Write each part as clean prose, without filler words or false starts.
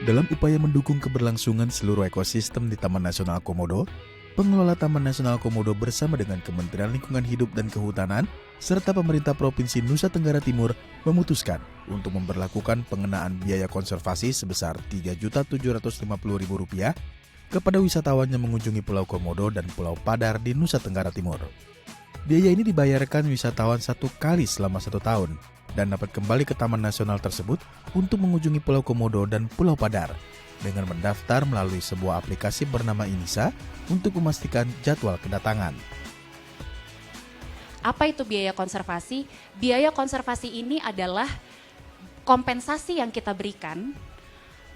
Dalam upaya mendukung keberlangsungan seluruh ekosistem di Taman Nasional Komodo, pengelola Taman Nasional Komodo bersama dengan Kementerian Lingkungan Hidup dan Kehutanan serta pemerintah Provinsi Nusa Tenggara Timur memutuskan untuk memberlakukan pengenaan biaya konservasi sebesar Rp3.750.000 kepada wisatawan yang mengunjungi Pulau Komodo dan Pulau Padar di Nusa Tenggara Timur. Biaya ini dibayarkan wisatawan 1 kali selama 1 tahun dan dapat kembali ke Taman Nasional tersebut untuk mengunjungi Pulau Komodo dan Pulau Padar dengan mendaftar melalui sebuah aplikasi bernama Inisa untuk memastikan jadwal kedatangan. Apa itu biaya konservasi? Biaya konservasi ini adalah kompensasi yang kita berikan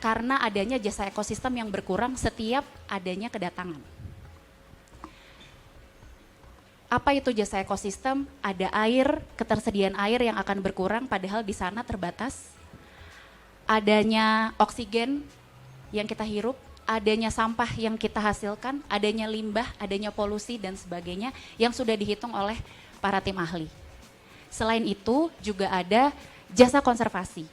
karena adanya jasa ekosistem yang berkurang setiap adanya kedatangan. Apa itu jasa ekosistem? Ada air, ketersediaan air yang akan berkurang padahal di sana terbatas. Adanya oksigen yang kita hirup, adanya sampah yang kita hasilkan, adanya limbah, adanya polusi dan sebagainya yang sudah dihitung oleh para tim ahli. Selain itu juga ada jasa konservasi.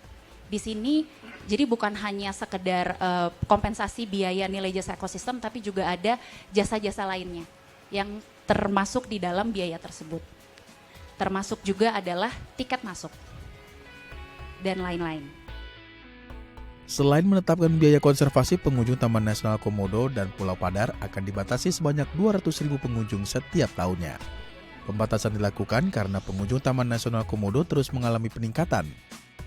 Di sini jadi bukan hanya sekedar kompensasi biaya nilai jasa ekosistem, tapi juga ada jasa-jasa lainnya yang termasuk di dalam biaya tersebut. Termasuk juga adalah tiket masuk dan lain-lain. Selain menetapkan biaya konservasi, pengunjung Taman Nasional Komodo dan Pulau Padar akan dibatasi sebanyak 200.000 pengunjung setiap tahunnya. Pembatasan dilakukan karena pengunjung Taman Nasional Komodo terus mengalami peningkatan.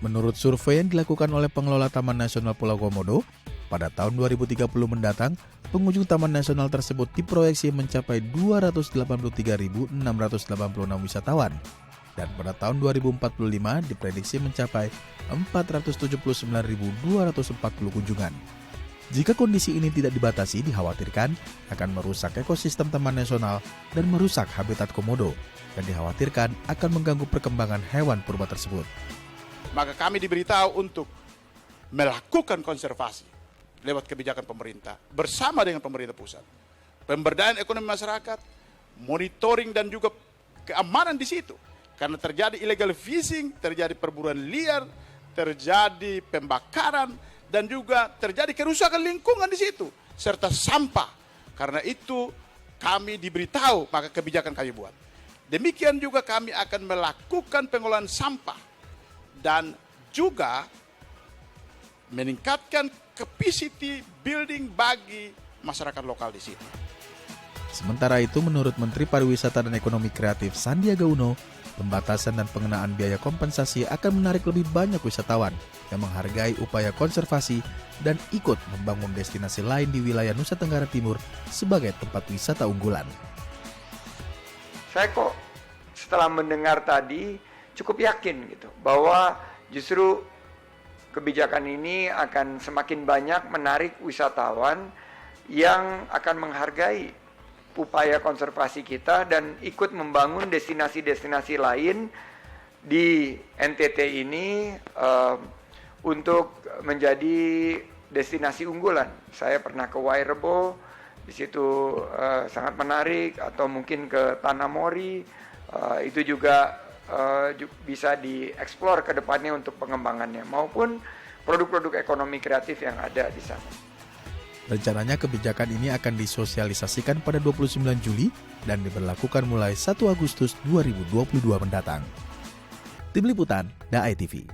Menurut survei yang dilakukan oleh pengelola Taman Nasional Pulau Komodo, pada tahun 2030 mendatang, pengunjung Taman Nasional tersebut diproyeksi mencapai 283.686 wisatawan. Dan pada tahun 2045 diprediksi mencapai 479.240 kunjungan. Jika kondisi ini tidak dibatasi, dikhawatirkan akan merusak ekosistem Taman Nasional dan merusak habitat komodo, dan dikhawatirkan akan mengganggu perkembangan hewan purba tersebut. Maka kami diberitahu untuk melakukan konservasi lewat kebijakan pemerintah bersama dengan pemerintah pusat. Pemberdayaan ekonomi masyarakat, monitoring dan juga keamanan di situ. Karena terjadi illegal fishing, terjadi perburuan liar, terjadi pembakaran, dan juga terjadi kerusakan lingkungan di situ, serta sampah. Karena itu kami diberitahu, maka kebijakan kami buat. Demikian juga kami akan melakukan pengolahan sampah dan juga meningkatkan capacity building bagi masyarakat lokal di situ. Sementara itu, menurut Menteri Pariwisata dan Ekonomi Kreatif Sandiaga Uno, pembatasan dan pengenaan biaya kompensasi akan menarik lebih banyak wisatawan yang menghargai upaya konservasi dan ikut membangun destinasi lain di wilayah Nusa Tenggara Timur sebagai tempat wisata unggulan. Saya kok setelah mendengar tadi cukup yakin gitu bahwa justru kebijakan ini akan semakin banyak menarik wisatawan yang akan menghargai upaya konservasi kita dan ikut membangun destinasi-destinasi lain di NTT ini untuk menjadi destinasi unggulan. Saya pernah ke Wairebo, di situ sangat menarik, atau mungkin ke Tanah Mori, itu juga bisa dieksplor ke depannya untuk pengembangannya, maupun produk-produk ekonomi kreatif yang ada di sana. Rencananya kebijakan ini akan disosialisasikan pada 29 Juli dan diberlakukan mulai 1 Agustus 2022 mendatang. Tim Liputan, DAI TV.